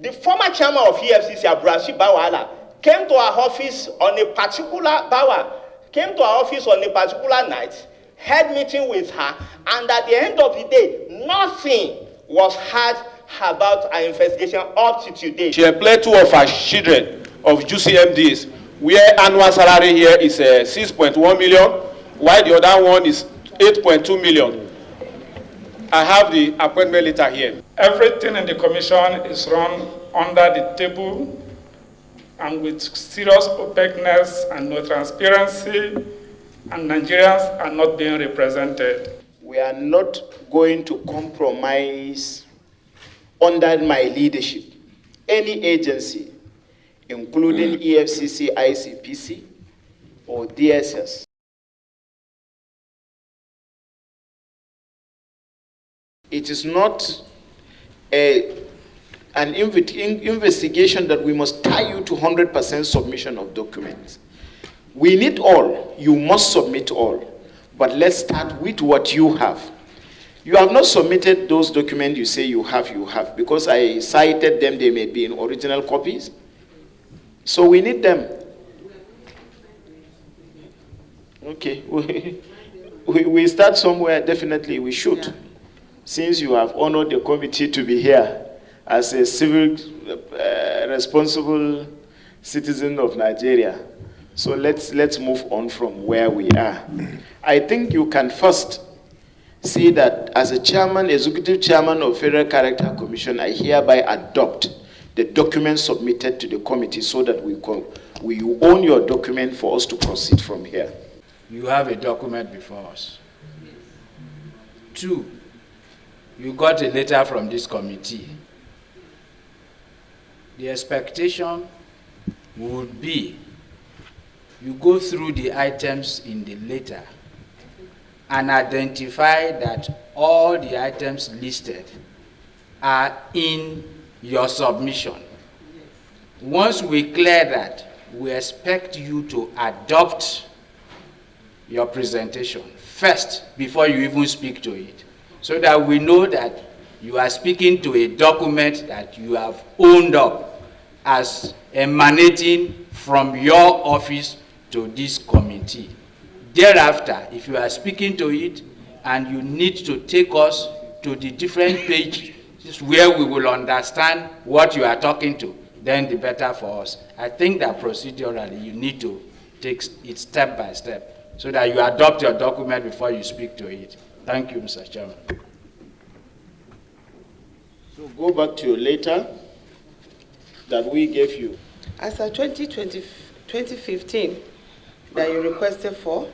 The former chairman of Efcc, Abrashi Bawala, came to our office on a particular night, had meeting with her, and at the end of the day, nothing was heard about our investigation up to today. She employed 2 of her children of GCMDs, where annual salary here is 6.1 million, while the other one is 8.2 million. I have the appointment letter here. Everything in the commission is run under the table and with serious opaqueness and no transparency, and Nigerians are not being represented. We are not going to compromise under my leadership. Any agency, including EFCC, ICPC, or DSS, it is not an investigation that we must tie you to 100% submission of documents. We need all. You must submit all. But let's start with what you have. You have not submitted those documents you say you have, because I cited them, they may be in original copies. So we need them. Okay, we start somewhere, definitely we should. Yeah. Since you have honored the committee to be here as a civil, responsible citizen of Nigeria. So let's move on from where we are. I think you can first see that as a chairman, executive chairman of Federal Character Commission, I hereby adopt the document submitted to the committee so that we own your document for us to proceed from here. You have a document before us. 2, you got a letter from this committee. The expectation would be you go through the items in the letter and identify that all the items listed are in your submission. Once we clear that, we expect you to adopt your presentation first before you even speak to it, so that we know that you are speaking to a document that you have owned up as emanating from your office to this committee. Thereafter, if you are speaking to it and you need to take us to the different pages where we will understand what you are talking to, then the better for us. I think that procedurally you need to take it step by step so that you adopt your document before you speak to it. Thank you, Mr. Chairman. So go back to your letter that we gave you. As of 2015 that you requested for,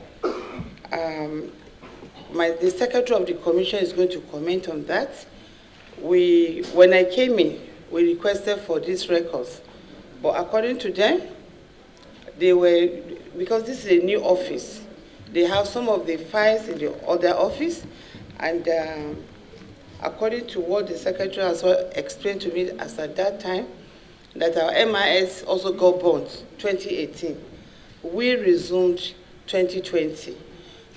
the secretary of the commission is going to comment on that. When I came in, we requested for these records, but according to them, because this is a new office, they have some of the files in the other office, and according to what the secretary has explained to me as at that time, that our MIS also got bonds 2018. We resumed 2020.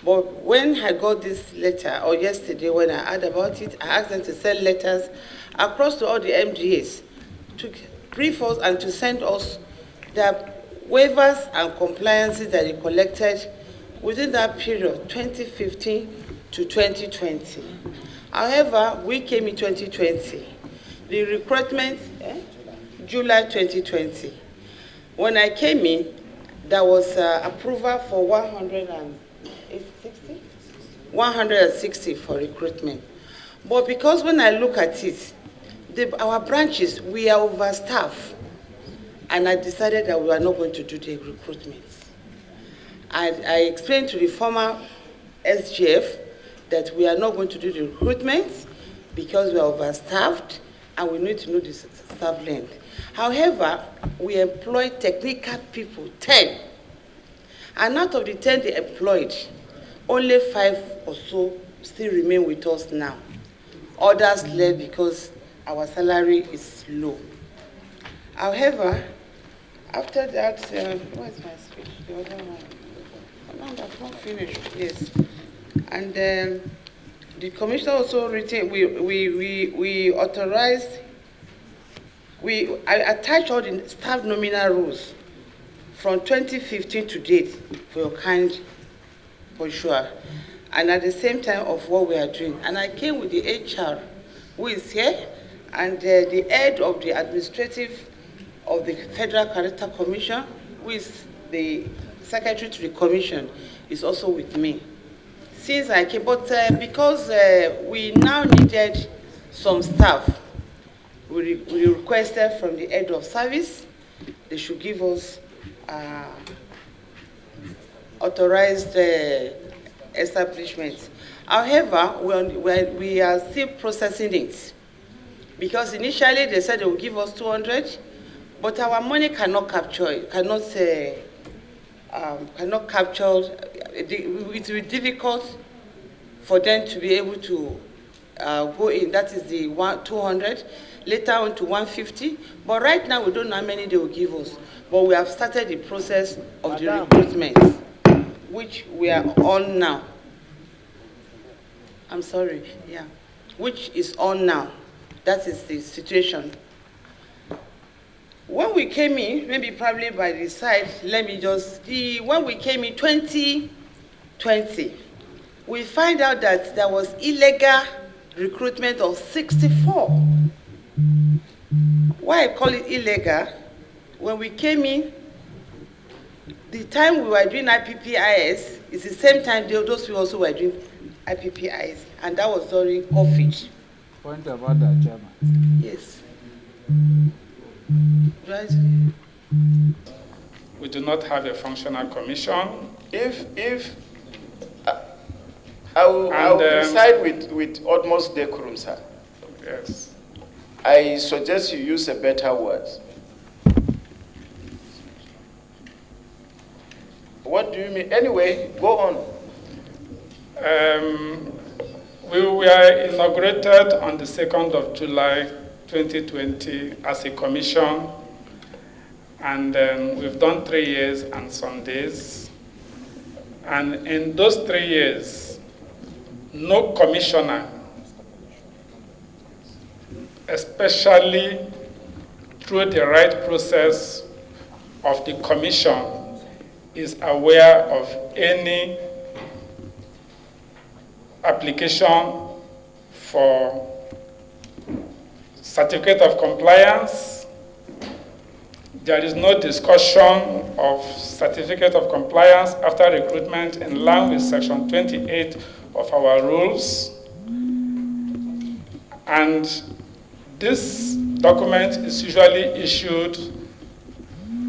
But when I got this letter, or yesterday when I heard about it, I asked them to send letters across to all the MGAs to brief us and to send us the waivers and compliances that they collected within that period, 2015 to 2020. However, we came in 2020. The recruitment, July 2020. When I came in, there was approval for 160 for recruitment. But because when I look at it, our branches, we are overstaffed. And I decided that we were not going to do the recruitment. I explained to the former SGF that we are not going to do the recruitment because we are overstaffed and we need to know the staff length. However, we employ technical people, 10. And out of the 10 they employed, only 5 or so still remain with us now. Others left because our salary is low. However, after that, where's my speech? The other one. No, that's not finished. Yes. And the commissioner also retained, we authorized I attach all the staff nominal rules from 2015 to date for your kind, for sure. And at the same time of what we are doing. And I came with the HR who is here, and the head of the administrative of the Federal Character Commission, who is the secretary to the commission, is also with me. Since I came, but because we now needed some staff, we requested from the head of service, they should give us authorized establishments. However, we are still processing it, because initially they said they will give us 200, but our money cannot capture it, cannot capture. It will be difficult for them to be able to go in. That is the 200, later on to 150. But right now we don't know how many they will give us. But we have started the process of the recruitment, which we are on now. I'm sorry, yeah, which is on now. That is the situation. When we came in, maybe probably by the side, let me just see, when we came in 2020, we find out that there was illegal recruitment of 64. Why I call it illegal? When we came in, the time we were doing IPPIS is the same time those people also were doing IPPIS, and that was during COVID. Point about that, Chairman. Yes. Right. We do not have a functional commission. If I will decide with utmost decorum, sir. Yes. I suggest you use a better word. What do you mean? Anyway, go on. We were inaugurated on the 2nd of July 2020 as a commission, and we've done 3 years and some days. And in those 3 years, no commissioner, especially through the right process of the commission, is aware of any application for certificate of compliance. There is no discussion of certificate of compliance after recruitment in line with section 28 of our rules. And this document is usually issued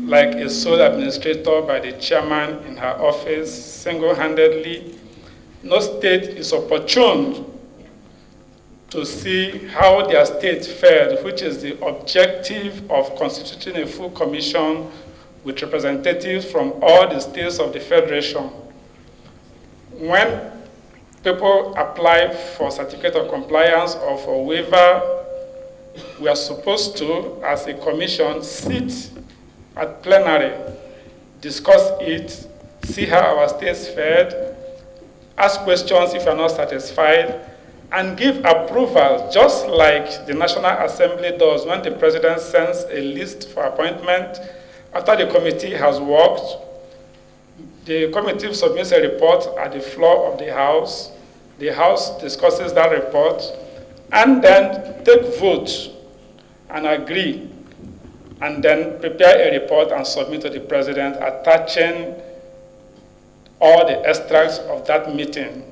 like a sole administrator by the chairman in her office, single-handedly. No state is opportune to see how their state fared, which is the objective of constituting a full commission with representatives from all the states of the Federation. When people apply for certificate of compliance or for waiver, we are supposed to, as a commission, sit at plenary, discuss it, see how our states fared, ask questions if you are not satisfied, and give approval, just like the National Assembly does when the president sends a list for appointment. After the committee has worked, the committee submits a report at the floor of the House discusses that report, and then take vote and agree, and then prepare a report and submit to the president, attaching all the extracts of that meeting.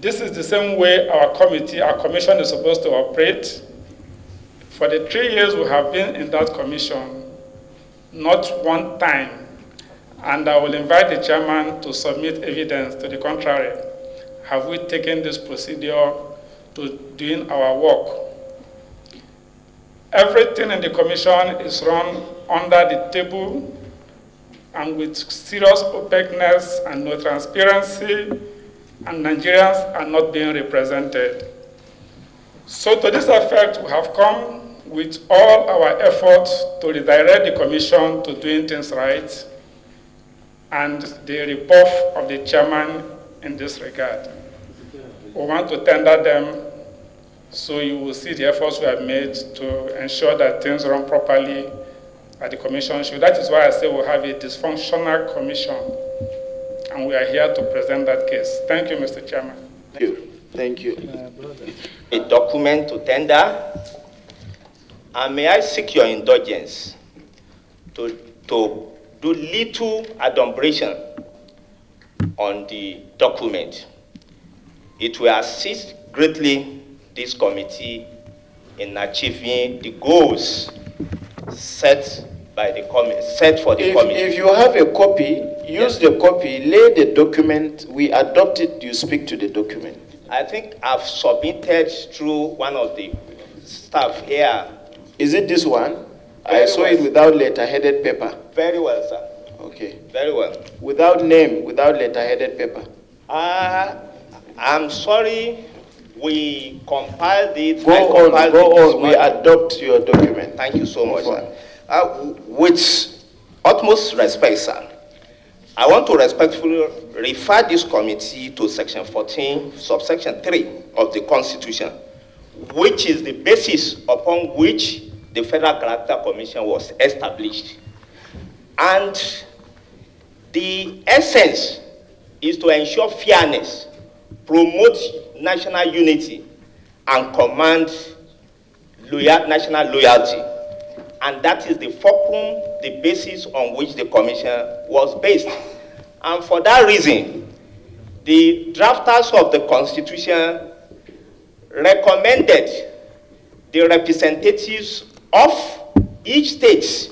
This is the same way our commission is supposed to operate. For the 3 years we have been in that commission, not one time, and I will invite the chairman to submit evidence to the contrary, have we taken this procedure to doing our work. Everything in the commission is run under the table and with serious opaqueness and no transparency, and Nigerians are not being represented. So to this effect, we have come with all our efforts to redirect the commission to doing things right, and the report of the chairman in this regard. We want to tender them So you will see the efforts we have made to ensure that things run properly at the commission. So that is why I say we'll have a dysfunctional commission, and we are here to present that case. Thank you, Mr. Chairman. Thank you. Thank you. A document to tender, and may I seek your indulgence to do little adumbration on the document. It will assist greatly this committee in achieving the goals set by the for the committee. If you have a copy, use the copy, lay the document, we adopt it, you speak to the document. I think I've submitted through one of the staff here. Is it this one? Very I saw well. it without letter-headed paper. Very well, sir. Okay. Very well. Without name, without letter-headed paper. I'm sorry, we compiled it. Go on, we adopt your document. Thank you so much, sir. With utmost respect, sir, I want to respectfully refer this committee to Section 14, subsection 3 of the Constitution, which is the basis upon which the Federal Character Commission was established. And the essence is to ensure fairness, promote national unity, and command national loyalty. And that is the fulcrum, the basis on which the commission was based. And for that reason, the drafters of the Constitution recommended the representatives of each state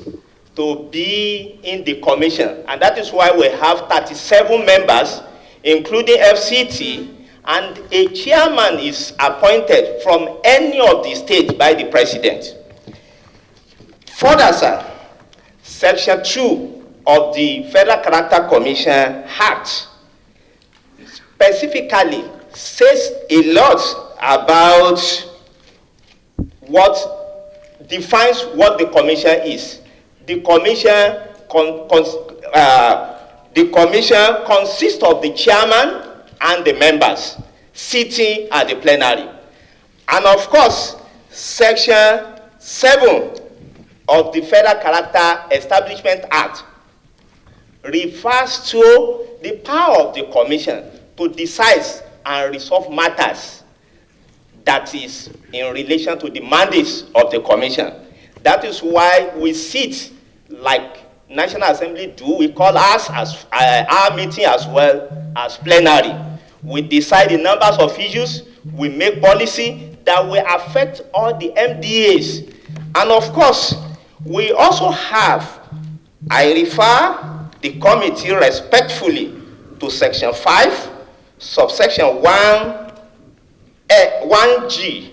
to be in the commission. And that is why we have 37 members, including FCT, and a chairman is appointed from any of the states by the president. Further, sir, Section 2 of the Federal Character Commission Act specifically says a lot about what defines what the commission is. The commission consists of the chairman and the members sitting at the plenary. And of course, Section 7 of the Federal Character Establishment Act refers to the power of the commission to decide and resolve matters that is in relation to the mandates of the commission. That is why we sit like National Assembly do. We call us as our meeting as well as plenary. We decide the numbers of issues. We make policy that will affect all the MDAs. And of course, we also have, I refer the committee respectfully to Section 5, subsection 1G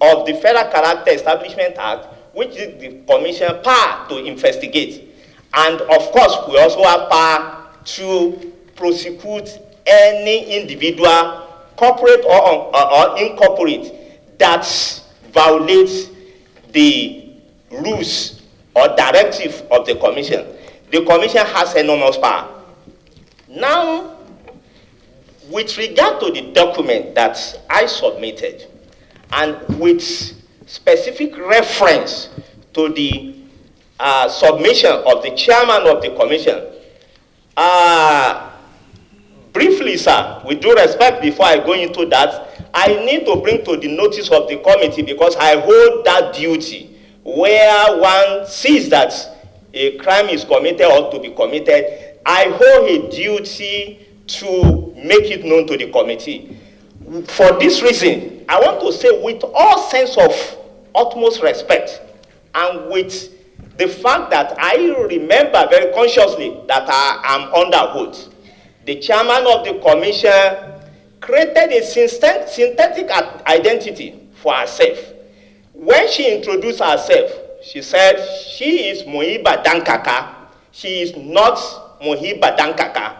of the Federal Character Establishment Act, which is the commission power to investigate. And of course, we also have power to prosecute any individual, corporate or incorporate, that violates the rules or directive of the commission. The commission has enormous power. Now, with regard to the document that I submitted, and with specific reference to the submission of the chairman of the commission, briefly, sir, with due respect, before I go into that, I need to bring to the notice of the committee, because I hold that duty where one sees that a crime is committed or to be committed. I hold a duty to make it known to the committee. For this reason, I want to say with all sense of utmost respect, and with the fact that I remember very consciously that I am under oath, the chairman of the commission created a synthetic identity for herself. When she introduced herself, she said she is Mohiba Dankaka. She is not Mohiba Dankaka.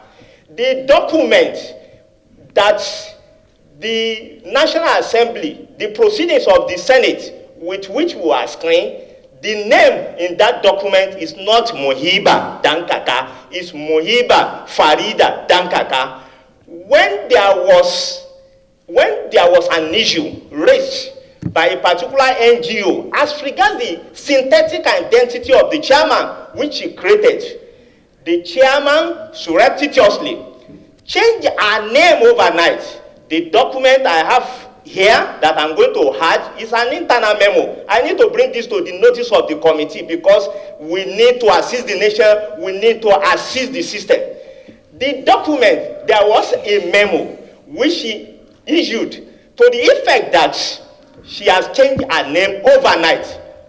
The document that the National Assembly, the proceedings of the Senate with which we are screened, the name in that document is not Mohiba Dankaka, it's Mohiba Farida Dankaka. When there was an issue raised by a particular NGO as regards the synthetic identity of the chairman, which he created. The chairman surreptitiously changed her name overnight. The document I have here that I'm going to add is an internal memo. I need to bring this to the notice of the committee because we need to assist the nation, we need to assist the system. The document, there was a memo which she issued to the effect that she has changed her name overnight.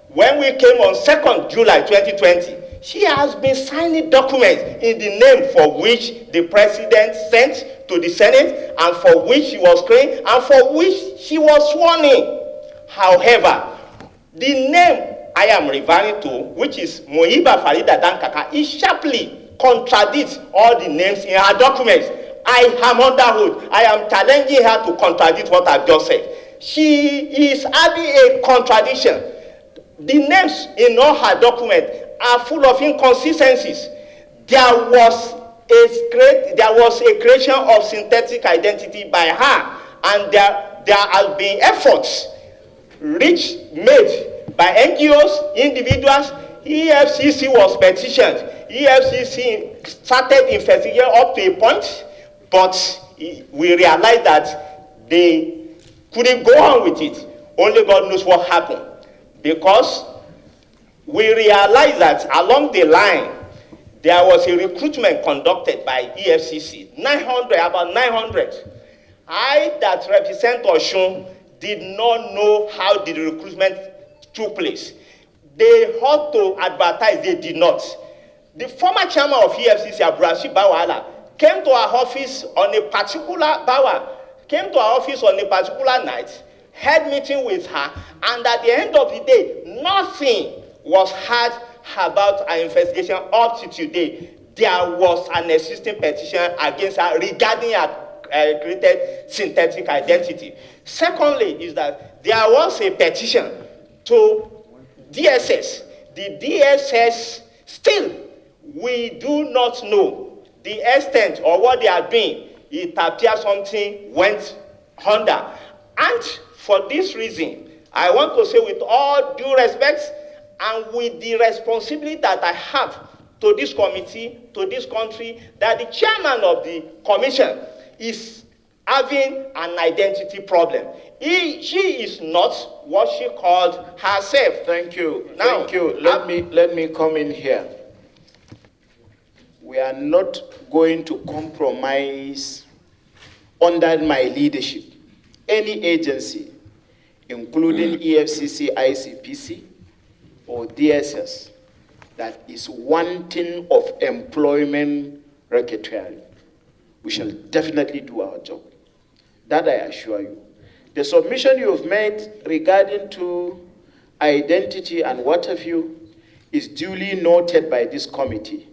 When we came on 2nd July 2020, she has been signing documents in the name for which the president sent to the Senate and for which she was claimed and for which she was sworn in. However, the name I am referring to, which is Mohiba Farida Dankaka, it sharply contradicts all the names in her documents. I am under oath. I am challenging her to contradict what I've just said. She is having a contradiction. The names in all her documents are full of inconsistencies. There was a creation of synthetic identity by her, and there have been efforts made by NGOs, individuals. EFCC was petitioned. EFCC started investigating up to a point, but we realized that they couldn't go on with it. Only God knows what happened. Because we realized that along the line, there was a recruitment conducted by EFCC, about 900. I that represent Oshun did not know how the recruitment took place. They had to advertise, they did not. The former chairman of EFCC, Abdulrasheed Bawala, came to our office on a particular night, had meeting with her, and at the end of the day, nothing was heard about our investigation up to today. There was an existing petition against her regarding her created synthetic identity. Secondly, is that there was a petition to DSS. The DSS, still, we do not know the extent or what they are doing. It appears something went under. And for this reason, I want to say with all due respect and with the responsibility that I have to this committee, to this country, that the chairman of the commission is having an identity problem. She is not what she called herself. Thank you. Now, thank you. Let me come in here. We are not going to compromise under my leadership. Any agency, including EFCC, ICPC, or DSS, that is wanting of employment racketeering, we shall definitely do our job. That I assure you. The submission you have made regarding to identity and what have you is duly noted by this committee.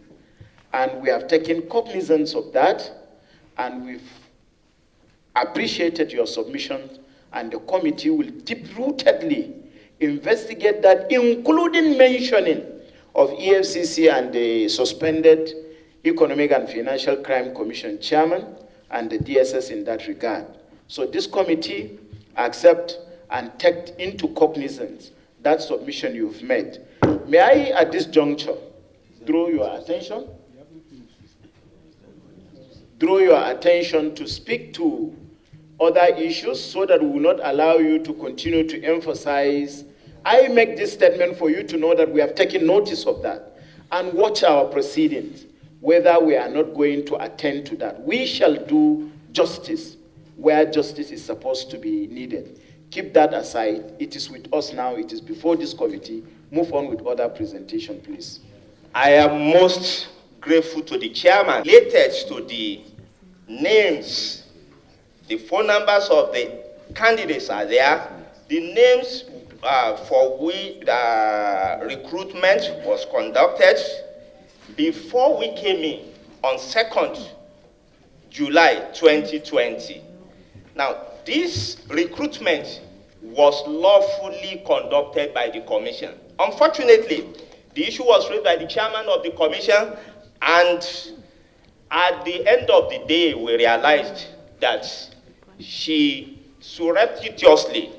And we have taken cognizance of that, and we've appreciated your submission, and the committee will deep-rootedly investigate that, including mentioning of EFCC and the suspended Economic and Financial Crime Commission chairman and the DSS in that regard. So this committee accept and take into cognizance that submission you've made. May I, at this juncture, draw your attention to speak to other issues so that we will not allow you to continue to emphasize. I make this statement for you to know that we have taken notice of that and watch our proceedings, whether we are not going to attend to that. We shall do justice where justice is supposed to be needed. Keep that aside. It is with us now. It is before this committee. Move on with other presentation, please. I am most grateful to the chairman related to the names. The phone numbers of the candidates are there. The names for which recruitment was conducted before we came in on 2nd July 2020. Now, this recruitment was lawfully conducted by the commission. Unfortunately, the issue was raised by the chairman of the commission, and at the end of the day, we realized that she surreptitiously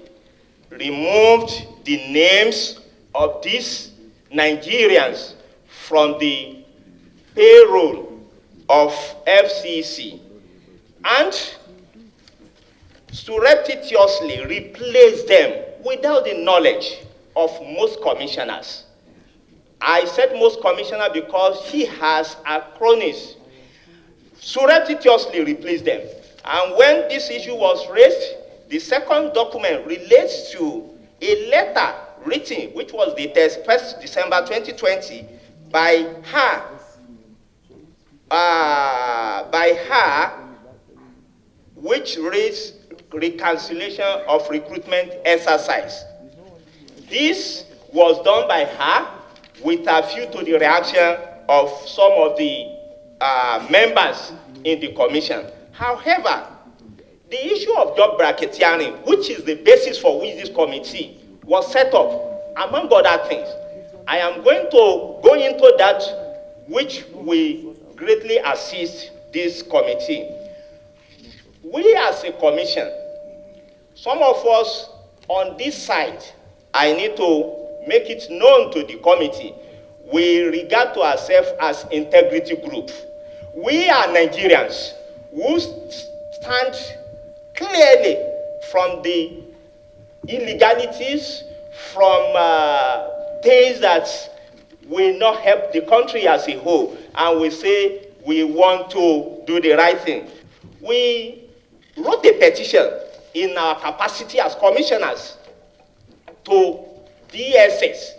removed the names of these Nigerians from the payroll of FCC and surreptitiously replaced them without the knowledge of most commissioners. I said most commissioner because he has a cronies. Surreptitiously replaced them. And when this issue was raised, the second document relates to a letter written, which was dated 1st December 2020, by her, which raised reconciliation of recruitment exercise. This was done by her with a view to the reaction of some of the members in the commission. However, the issue of job bracketeering, which is the basis for which this committee was set up, among other things, I am going to go into that, which will greatly assist this committee. We as a commission, some of us on this side, I need to make it known to the committee, we regard to ourselves as integrity group. We are Nigerians who stand clearly from the illegalities, from things that will not help the country as a whole, and we say we want to do the right thing. We wrote a petition in our capacity as commissioners to DSS,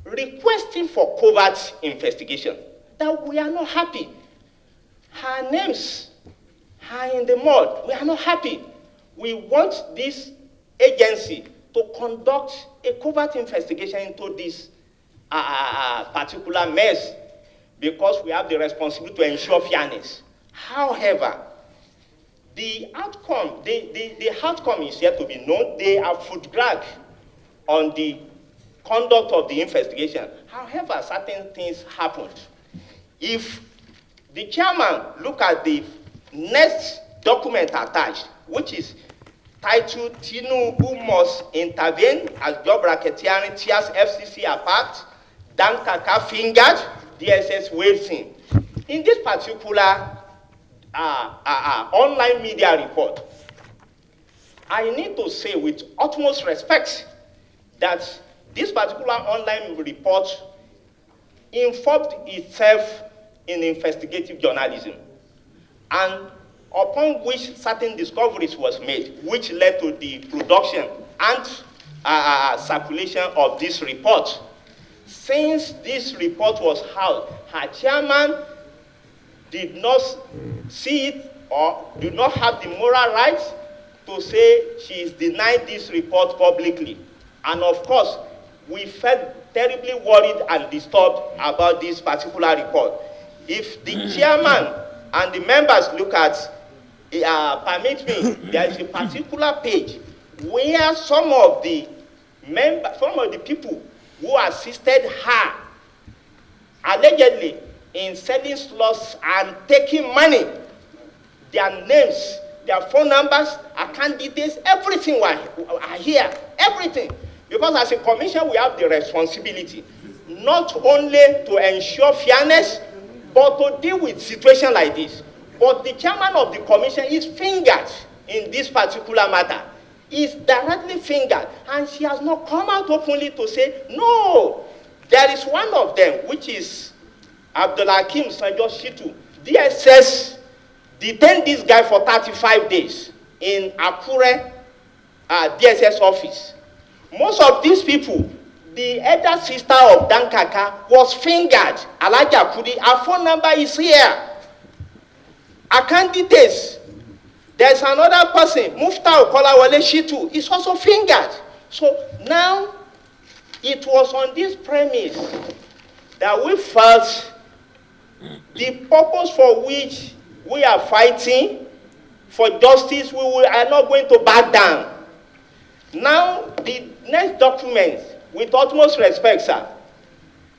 requesting for covert investigation, that we are not happy. Her names are in the mud. We are not happy. We want this agency to conduct a covert investigation into this particular mess, because we have the responsibility to ensure fairness. However, the outcome is yet to be known. They are foot drag on the conduct of the investigation. However, certain things happened. If the chairman look at the next document attached, which is titled Tinubu must intervene as job racketeering tears FCC apart, Dan Kaka fingered, DSS waiting. In this particular online media report, I need to say with utmost respect that this particular online report informed itself in investigative journalism, and upon which certain discoveries was made, which led to the production and circulation of this report. Since this report was held, her chairman did not see it or did not have the moral right to say she is denying this report publicly. And of course, we felt terribly worried and disturbed about this particular report. If the chairman and the members look at, permit me, there is a particular page where some of the people who assisted her allegedly in selling slots and taking money, their names, their phone numbers, account details, everything are here, everything. Because as a commission, we have the responsibility not only to ensure fairness, but to deal with situations like this. But the chairman of the commission is fingered in this particular matter. Is directly fingered, and she has not come out openly to say, no. There is one of them, which is Abdulhakim Sanjo Shitu. DSS detained this guy for 35 days in Akure DSS office. Most of these people, the elder sister of Dan Kaka was fingered. Alaja Kudi, her phone number is here. Account details. There's another person, Mufta Okolawole Shitu, is also fingered. So now, it was on this premise that we felt the purpose for which we are fighting for justice, we are not going to back down. Now, the next document, with utmost respect, sir,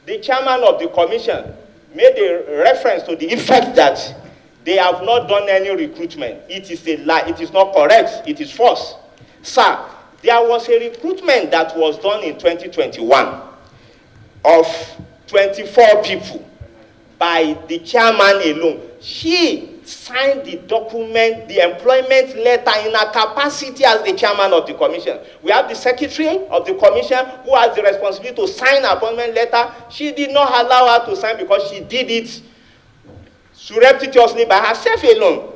the chairman of the commission made a reference to the effect that they have not done any recruitment. It is a lie. It is not correct. It is false. Sir, there was a recruitment that was done in 2021 of 24 people by the chairman alone. She signed the document, the employment letter in her capacity as the chairman of the commission. We have the secretary of the commission who has the responsibility to sign appointment letter. She did not allow her to sign because she did it surreptitiously by herself alone.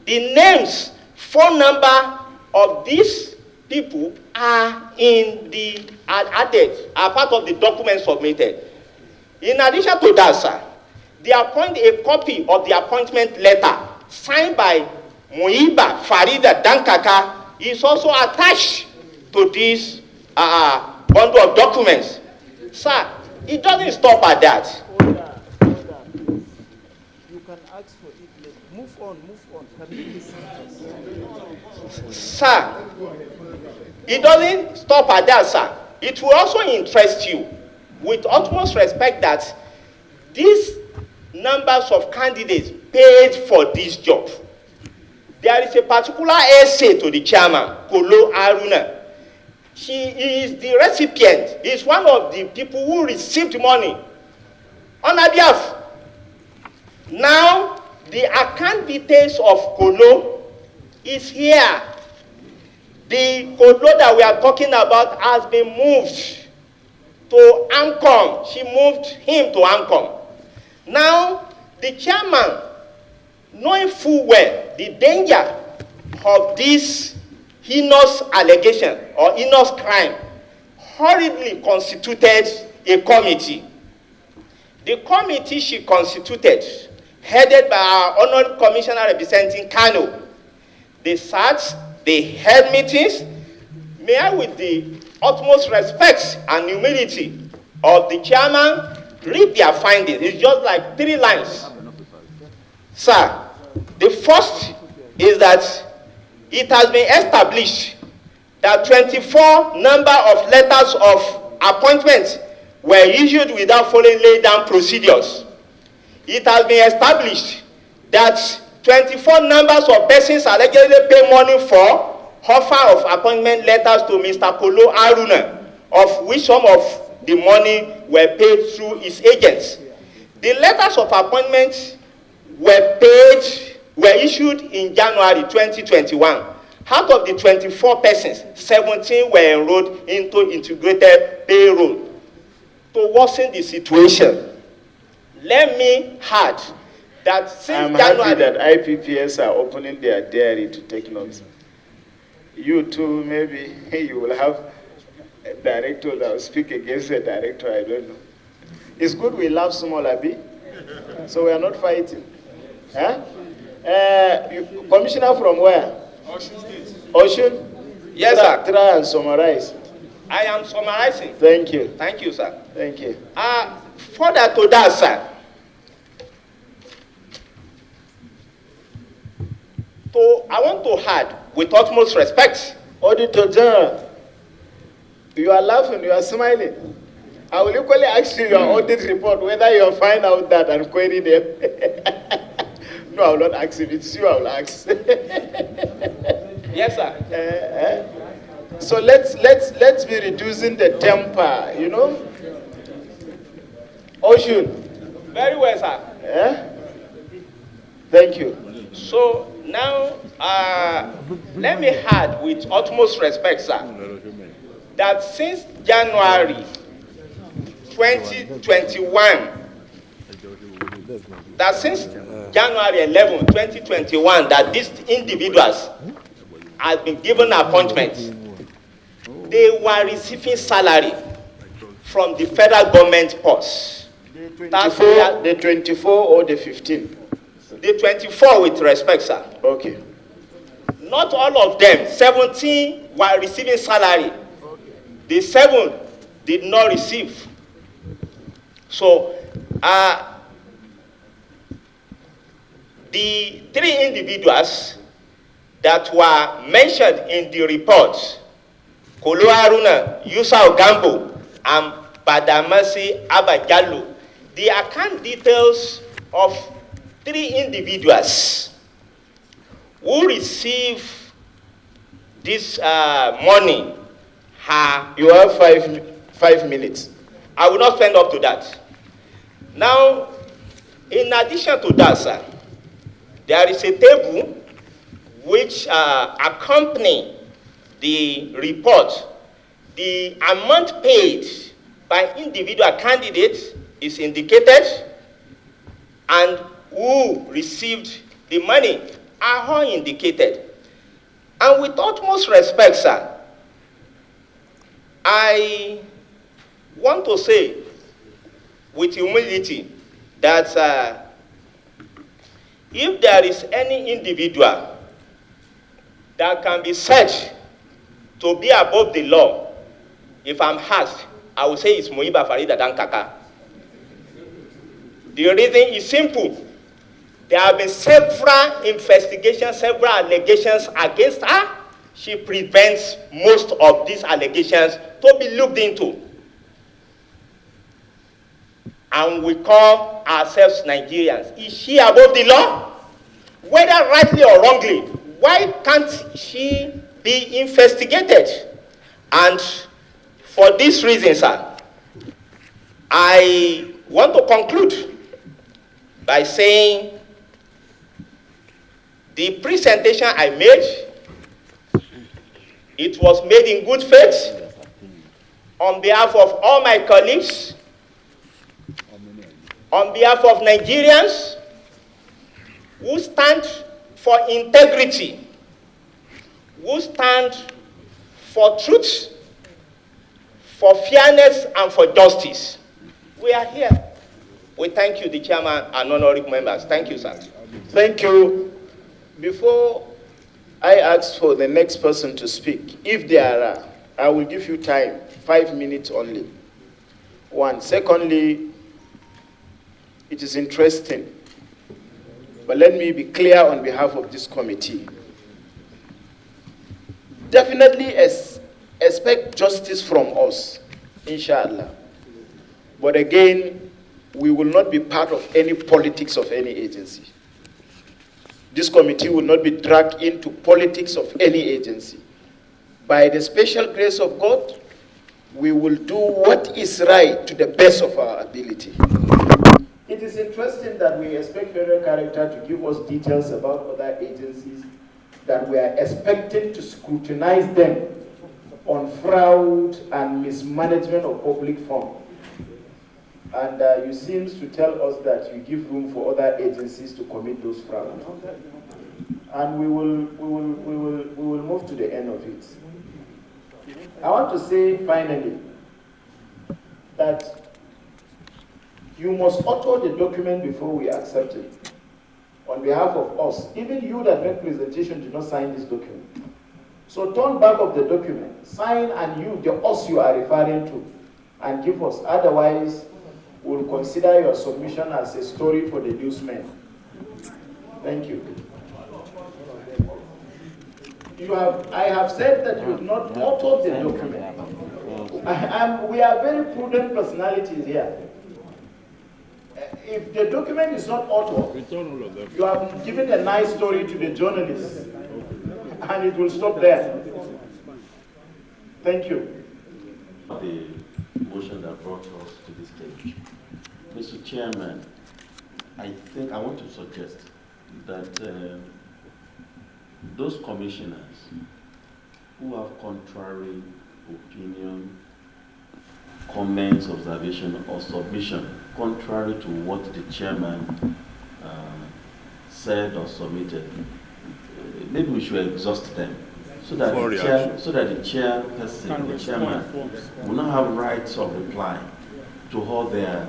The names, phone number of these people are added, are part of the document submitted. In addition to that, sir, a copy of the appointment letter signed by Muiba Farida Dankaka is also attached to this bundle of documents. Sir, it doesn't stop at that. Hold on. You can ask for it later. Move on. Can you listen? Sir, it doesn't stop at that, sir. It will also interest you, with utmost respect, that these numbers of candidates paid for this job. There is a particular essay to the chairman, Kolo Aruna. He is the recipient. He is one of the people who received money on her behalf. Now, the account details of Kolo is here. The Kolo that we are talking about has been moved to Ancom. She moved him to Ancom. Now, the chairman, knowing full well the danger of this heinous allegation or heinous crime, hurriedly constituted a committee. The committee she constituted, headed by our honored commissioner representing Kano, they sat, they held meetings. May I, with the utmost respect and humility of the chairman, read their findings. It's just like 3 lines. Sir, the first is that it has been established that 24 number of letters of appointment were issued without following laid down procedures. It has been established that 24 numbers of persons allegedly pay money for offer of appointment letters to Mr. Kolo Aruna, of which some of the money were paid through his agents. The letters of appointment were issued in January 2021. Out of the 24 persons, 17 were enrolled into integrated payroll. To worsen the situation, let me add that since January... I'm happy that IPPS are opening their diary to take notes. You too, maybe you will have a director that will speak against a director, I don't know. It's good we love small, Abi, so we are not fighting. Huh? Commissioner from where? Osun State. Osun? Yes, sir. Try and summarize. I am summarizing. Thank you. Thank you, sir. Thank you. Further to that, sir, I want to add, with utmost respect, Auditor General, you are laughing, you are smiling. I will equally ask you your audit report whether you will find out that and query them. No, I will not ask it. It's you I will ask. yes, sir. So let's be reducing the temper, you know. Ocean. Very well, sir. Thank you. So now, let me add with utmost respect, sir, that since January 2021, that since January 11, 2021, that these individuals have been given appointments, they were receiving salary from the federal government purse. The 24 or the 15? The 24 with respect, sir. Okay. Not all of them. 17 were receiving salary. The 7 did not receive. So, the 3 individuals that were mentioned in the report, Kolo Aruna, Yusa Ogambo, and Badamasi Abajallo, the account details of 3 individuals who receive this money, You have 5 minutes. I will not spend up to that. Now, in addition to that, sir, there is a table which accompany the report. The amount paid by individual candidates is indicated, and who received the money are all indicated. And with utmost respect, sir, I want to say with humility that if there is any individual that can be said to be above the law, if I'm asked, I will say it's Muiba Farida Dankaka. The reason is simple. There have been several investigations, several allegations against her. She prevents most of these allegations to be looked into. And we call ourselves Nigerians. Is she above the law? Whether rightly or wrongly, why can't she be investigated? And for this reason, sir, I want to conclude by saying the presentation I made, it was made in good faith on behalf of all my colleagues, on behalf of Nigerians who stand for integrity, who stand for truth, for fairness, and for justice. We are here. We thank you, the chairman and honorable members. Thank you, sir. Thank you. Before I ask for the next person to speak, if there are, I will give you time, 5 minutes only. One. Secondly, it is interesting, but let me be clear on behalf of this committee. Definitely expect justice from us, inshallah. But again, we will not be part of any politics of any agency. This committee will not be dragged into politics of any agency. By the special grace of God, we will do what is right to the best of our ability. It is interesting that we expect federal character to give us details about other agencies that we are expected to scrutinize them on fraud and mismanagement of public funds. And you seem to tell us that you give room for other agencies to commit those frauds. And we will move to the end of it. I want to say finally that you must author the document before we accept it. On behalf of us, even you that make presentation do not sign this document. So turn back of the document, sign, and you, the us you are referring to, and give us. Otherwise, we'll consider your submission as a story for the newsmen. Thank you. I have said that you have not authored the document. We are very prudent personalities here. If the document is not authored, you have given a nice story to the journalists, and it will stop there. Thank you. The motion that brought us to this stage. Mr. Chairman, I think I want to suggest that those commissioners who have contrary opinion, comments, observation, or submission contrary to what the chairman said or submitted, maybe we should exhaust them so that the chairperson, the chairman, will not have rights of reply to all their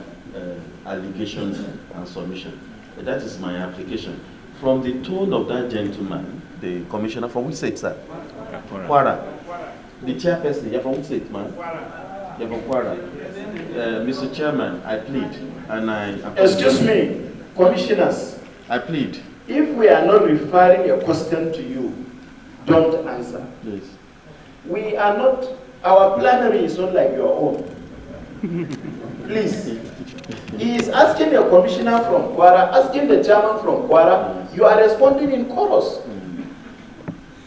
allegations and submission. That is my application. From the tone of that gentleman, the commissioner, from which state, sir? Kwara. The chairperson, you're from which state, man? You're from Kwara. Mr. Chairman, I plead, and I... Excuse me, commissioners. I plead. If we are not referring a question to you, don't answer. Yes. We are not, our plenary is not like your own. Please. He is asking a commissioner from Kwara, asking the chairman from Kwara. You are responding in chorus.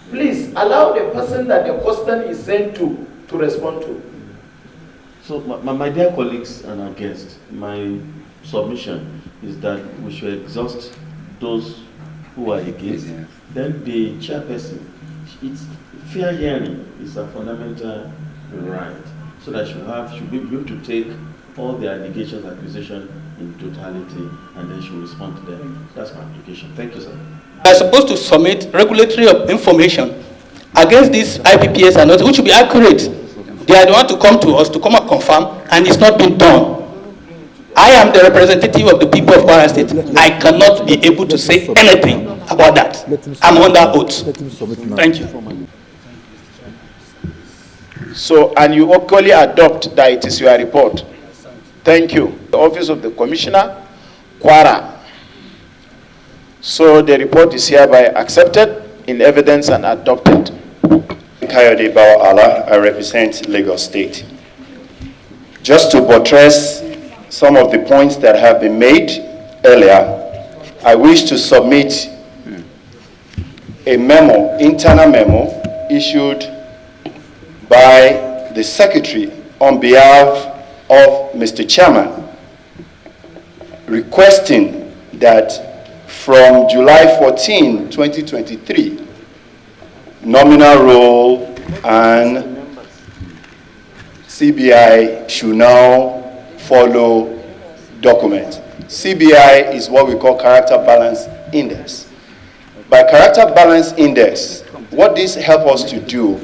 Please allow the person that the question is sent to respond to. So, my dear colleagues and our guests, my submission is that we should exhaust those who are against. Then the chairperson, it's fair hearing is a fundamental right, so that should be able to take all the allegations, accusations in totality, and then she will respond to them. That's my application. Thank you, sir. They are supposed to submit regulatory information against these IPPS and others, which should be accurate. They are the one to come to us to come and confirm, and it's not been done. I am the representative of the people of Kwara State. I cannot be able to say anything about that. I'm under oath. Thank you. So, and you equally adopt that it is your report. Thank you. The Office of the Commissioner, Kwara. So the report is hereby accepted in evidence and adopted. Kayode Bawa-Allah, I represent Lagos State. Just to buttress some of the points that have been made earlier, I wish to submit a memo, internal memo, issued by the Secretary on behalf of Mr. Chairman, requesting that from July 14, 2023, nominal roll and CBI should now follow document. CBI is what we call Character Balance Index. By Character Balance Index, what this helps us to do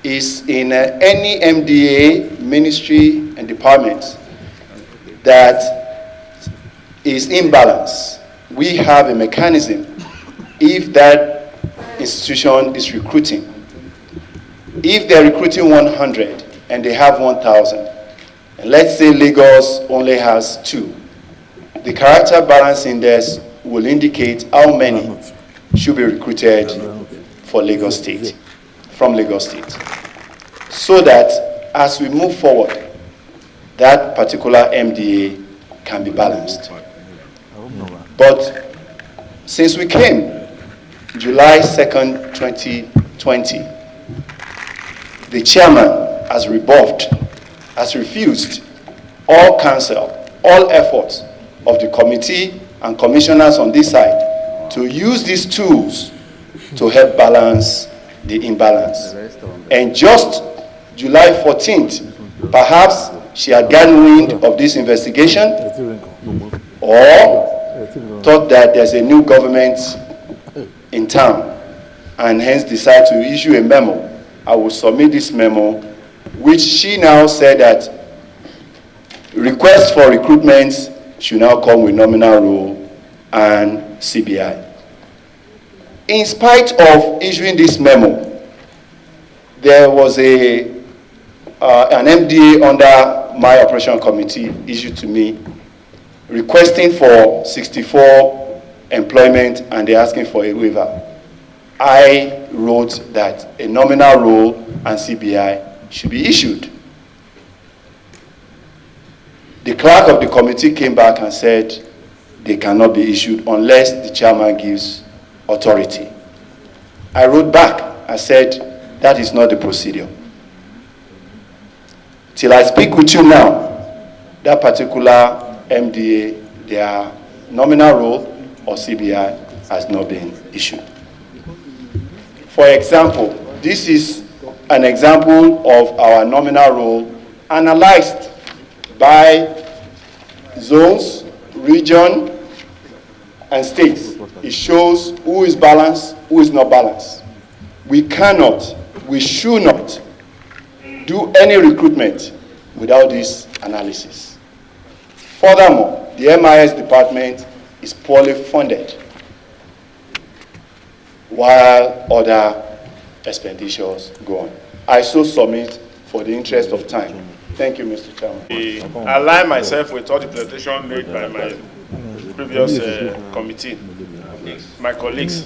is in any MDA, ministry, and department that is imbalance, we have a mechanism if that institution is recruiting. If they're recruiting 100 and they have 1,000, and let's say Lagos only has 2, the Character Balance Index will indicate how many should be recruited for Lagos State, from Lagos State. So that as we move forward, that particular MDA can be balanced. But since we came July 2nd, 2020, the chairman has rebuffed, has refused all counsel, all efforts of the committee and commissioners on this side to use these tools to help balance the imbalance. And just July 14th, perhaps she had gotten wind of this investigation or thought that there's a new government in town and hence decided to issue a memo. I will submit this memo, which she now said that requests for recruitment should now come with nominal roll and CBI. In spite of issuing this memo, there was an MDA under my operation committee issued to me requesting for 64 employment, and they're asking for a waiver. I wrote that a nominal roll and CBI should be issued. The clerk of the committee came back and said they cannot be issued unless the chairman gives authority. I wrote back and said that is not the procedure. Till I speak with you now, that particular MDA, their nominal roll or CBI has not been issued. For example, this is an example of our nominal roll analyzed by zones, region, and states. It shows who is balanced, who is not balanced. We cannot, we should not do any recruitment without this analysis. Furthermore, the MIS department is poorly funded, while other expenditures go on. I so submit for the interest of time. Thank you, Mr. Chairman. I align myself with all the presentation made by my previous committee, my colleagues.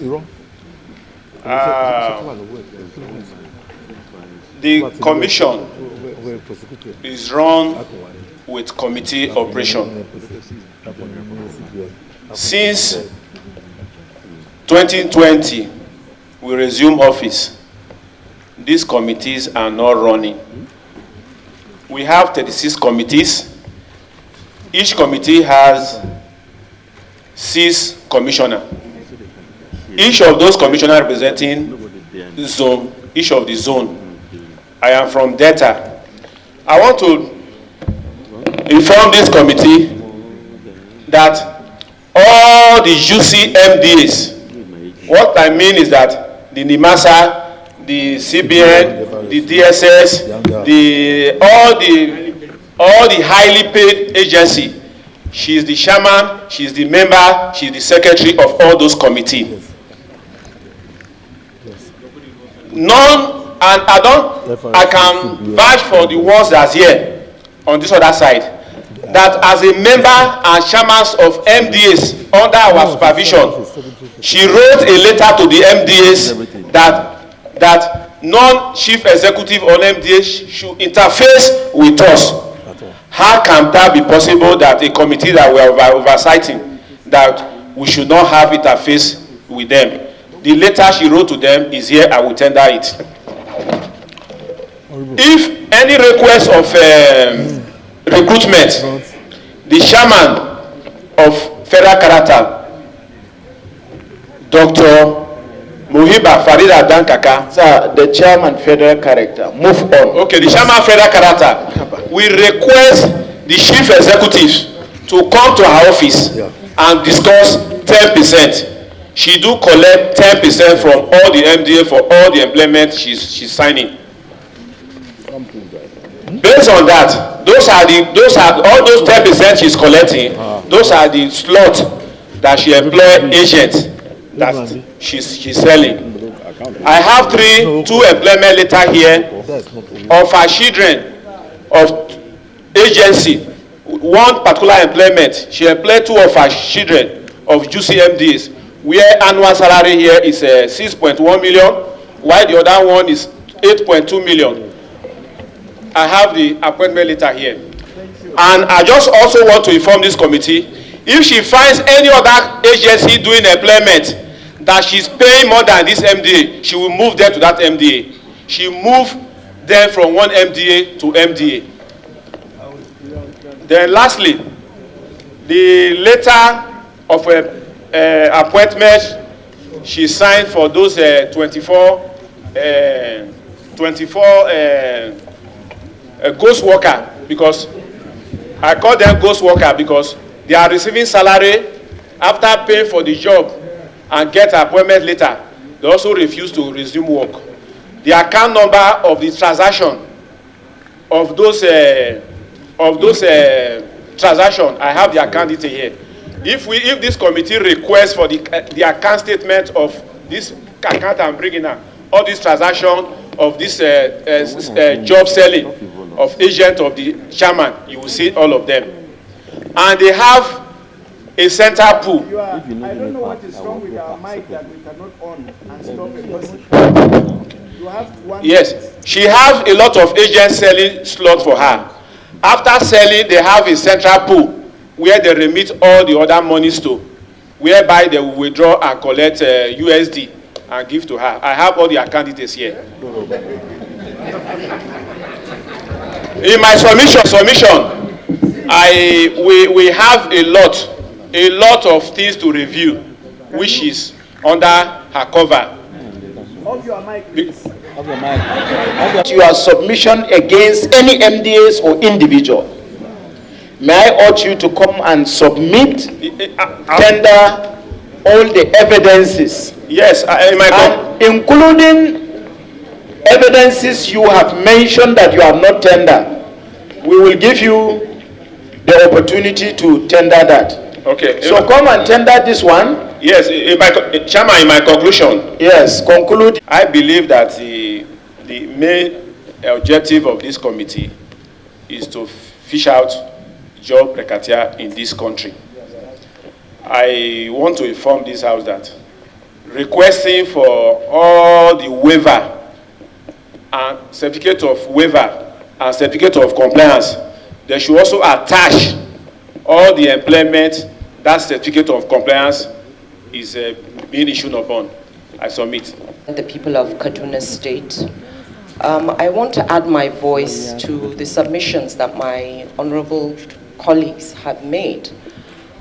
The commission is run with committee operation. Since 2020, we resume office, these committees are not running. We have 36 committees. Each committee has 6 commissioners. Each of those commissioners representing zone, each of the zone. I am from Delta. I want to inform this committee that all the UCMDs, what I mean is that the NIMASA, the CBN, the DSS, all the highly paid agency, she is the chairman, she is the member, she is the secretary of all those committees. None, and I can vouch for the ones that's here on this other side, that as a member and chairman of MDAs under our supervision, she wrote a letter to the MDAs that non-chief executive on MDA should interface with us. How can that be possible that a committee that we are oversighting, that we should not have interface with them? The letter she wrote to them is here. I will tender it. If any request of recruitment, the chairman of Federal Character, Dr. Muhiba Farida Dankaka. Sir, the chairman Federal Character, move on. Okay, the chairman Federal Character, we request the chief executives to come to our office and discuss 10%. She do collect 10% from all the MDA for all the employment she's signing. Based on that, those are all those 10% she's collecting. Those are the slots that she employ agents that she's selling. I have 2 employment letter here of her children of agency. One particular employment, she employed 2 of her children of UCMDs, where annual salary here is 6.1 million, while the other one is 8.2 million. I have the appointment letter here. And I just also want to inform this committee, if she finds any other agency doing employment that she's paying more than this MDA, she will move them to that MDA. She move them from one MDA to MDA. Then lastly, the letter of appointment she signed for those 24 ghost worker, because I call them ghost worker because they are receiving salary after paying for the job and get appointment later. They also refuse to resume work. The account number of the transaction of those transaction, I have the account detail here. If this committee requests for the account statement of this account I'm bringing up, all these transactions of this job selling of agent of the chairman, you will see all of them. And they have a center pool. I don't know what is wrong with our mic that we cannot on and stop it. You have one. Yes, she has a lot of agents selling slots for her. After selling, they have a central pool where they remit all the other monies to, whereby they will withdraw and collect USD and give to her. I have all the account details here. In my submission, we have a lot of things to review, which is under her cover. Off your mic, please. Your submission against any MDAs or individual. May I urge you to come and submit, tender all the evidences. Yes, including evidences you have mentioned that you have not tendered. We will give you the opportunity to tender that. Okay. So come and tender this one. Yes, Chairman, in my conclusion. Yes, conclude. I believe that the main objective of this committee is to fish out job racketeering in this country. I want to inform this House that requesting for all the waiver and certificate of waiver and certificate of compliance, they should also attach all the employment that certificate of compliance is being issued upon. I submit. The people of Kaduna State. I want to add my voice to the submissions that my honorable colleagues have made.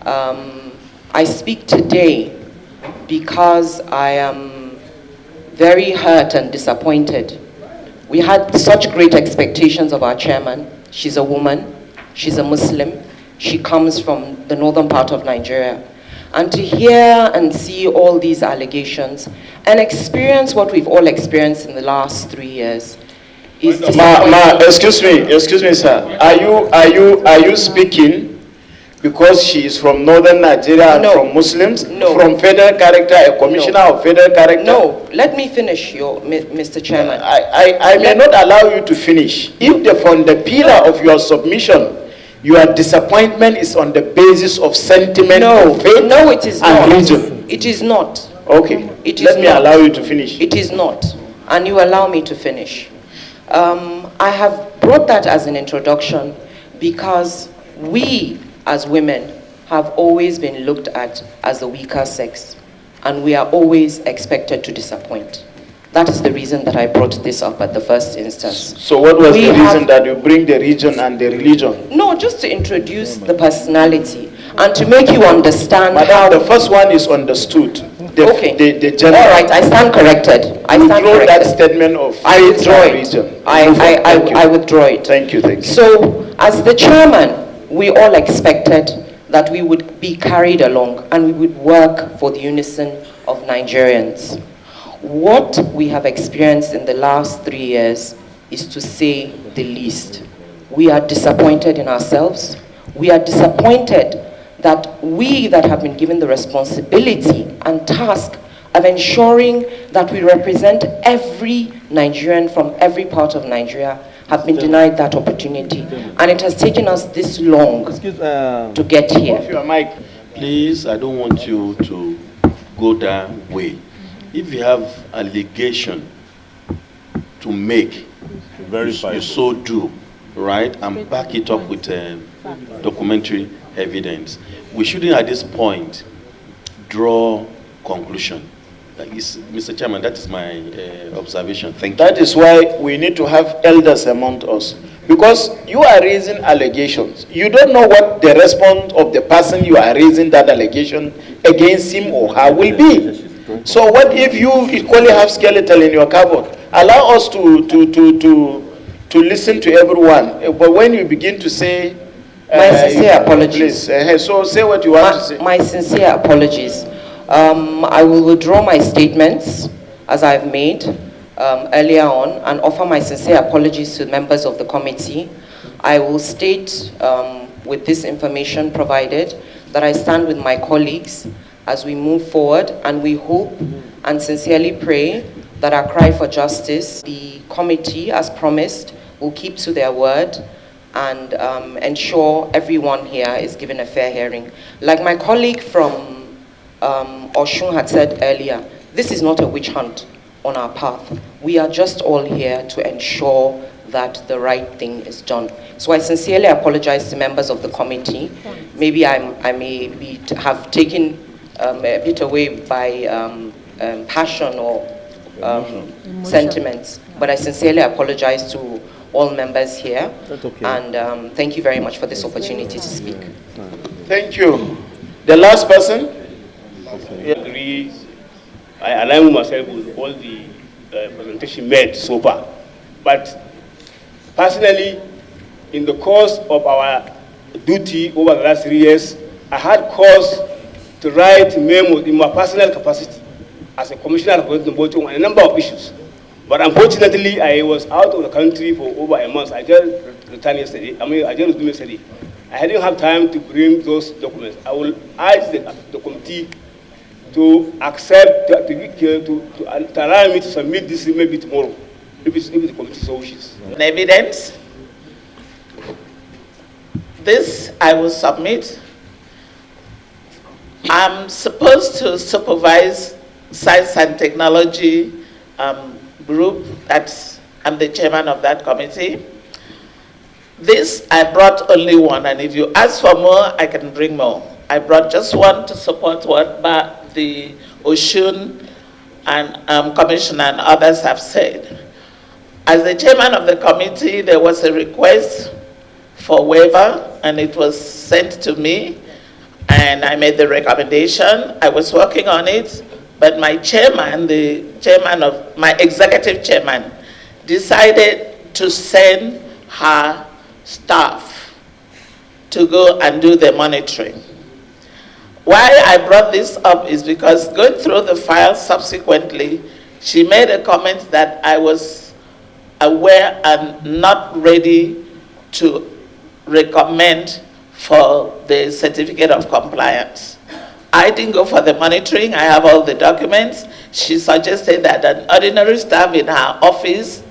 I speak today because I am very hurt and disappointed. We had such great expectations of our chairman. She's a woman, she's a Muslim, she comes from the northern part of Nigeria. And to hear and see all these allegations and experience what we've all experienced in the last 3 years is excuse me, sir. Are you speaking because she is from northern Nigeria and from Muslims? No. From federal character, a commissioner of federal character? No. Let me finish, Mr. Chairman. I may not allow you to finish. If from the pillar of your submission, your disappointment is on the basis of sentiment, of faith, no, it is and not. religion. It is not. Okay. Let me allow you to finish. It is not. And you allow me to finish. I have brought that as an introduction because we, as women, have always been looked at as the weaker sex, and we are always expected to disappoint. That is the reason that I brought this up at the first instance. So what was the reason that you bring the region and the religion? No, just to introduce the personality and to make you understand how... the first one is understood. Okay. The general... All right, I stand corrected. I stand corrected. that statement of I withdraw it. region. I withdraw it. Thank you. So, as the chairman, we all expected that we would be carried along and we would work for the unison of Nigerians. What we have experienced in the last 3 years is, to say the least, we are disappointed in ourselves. We are disappointed that we that have been given the responsibility and task of ensuring that we represent every Nigerian from every part of Nigeria have been denied that opportunity. And it has taken us this long to get here. Please, I don't want you to go that way. If you have allegation to make, you so do, right? And back it up with documentary evidence. We shouldn't at this point draw conclusion. Mr. Chairman, that is my observation. Thank you. That is why we need to have elders among us. Because you are raising allegations. You don't know what the response of the person you are raising that allegation against him or her will be. So what if you equally have skeleton in your cupboard? Allow us to listen to everyone. But when you begin to say... my sincere apologies. So say what you want to say. My sincere apologies. I will withdraw my statements as I've made earlier on and offer my sincere apologies to members of the committee. I will state with this information provided that I stand with my colleagues as we move forward, and we hope and sincerely pray that our cry for justice, the committee, as promised, will keep to their word and ensure everyone here is given a fair hearing. Like my colleague from Oshun had said earlier, this is not a witch hunt on our path. We are just all here to ensure that the right thing is done. So I sincerely apologize to members of the committee. Maybe I may have taken a bit away by passion or sentiments, but I sincerely apologize to all members here. That's okay. And thank you very much for this opportunity to speak. Thank you. The last person? Okay. I align myself with all the presentation made so far. But personally, in the course of our duty over the last 3 years, I had cause to write memos in my personal capacity as a commissioner of the vote on a number of issues. But unfortunately, I was out of the country for over a month. I just returned yesterday. I just returned yesterday. I didn't have time to bring those documents. I will ask the committee to accept, to allow me to submit this maybe tomorrow, if the committee so wishes. Evidence. This I will submit. I'm supposed to supervise Science and Technology group. I'm the chairman of that committee. This, I brought only one, and if you ask for more, I can bring more. I brought just one to support what the Oshun and Commissioner and others have said. As the chairman of the committee, there was a request for waiver, and it was sent to me, and I made the recommendation. I was working on it, but my chairman, my executive chairman, decided to send her staff to go and do the monitoring. Why I brought this up is because going through the file subsequently, she made a comment that I was aware and not ready to recommend for the certificate of compliance. I didn't go for the monitoring. I have all the documents. She suggested that an ordinary staff in her office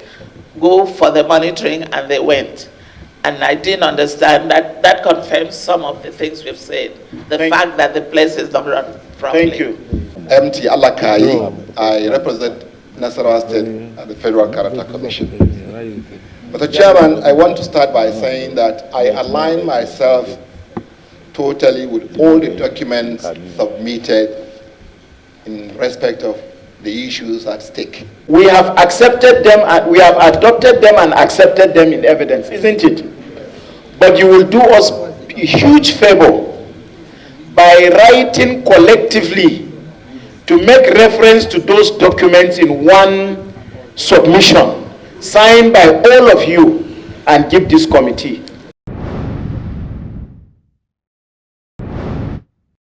go for the monitoring, and they went. And I didn't understand that. That confirms some of the things we've said. The fact that the place is not run properly. Thank you. MT Alakai, I represent Nasarawa State at the Federal Character Commission. Mr. Chairman, I want to start by saying that I align myself totally with all the documents submitted in respect of the issues at stake. We have accepted them, and we have adopted them and accepted them in evidence, isn't it? But you will do us a huge favor by writing collectively to make reference to those documents in one submission signed by all of you and give this committee.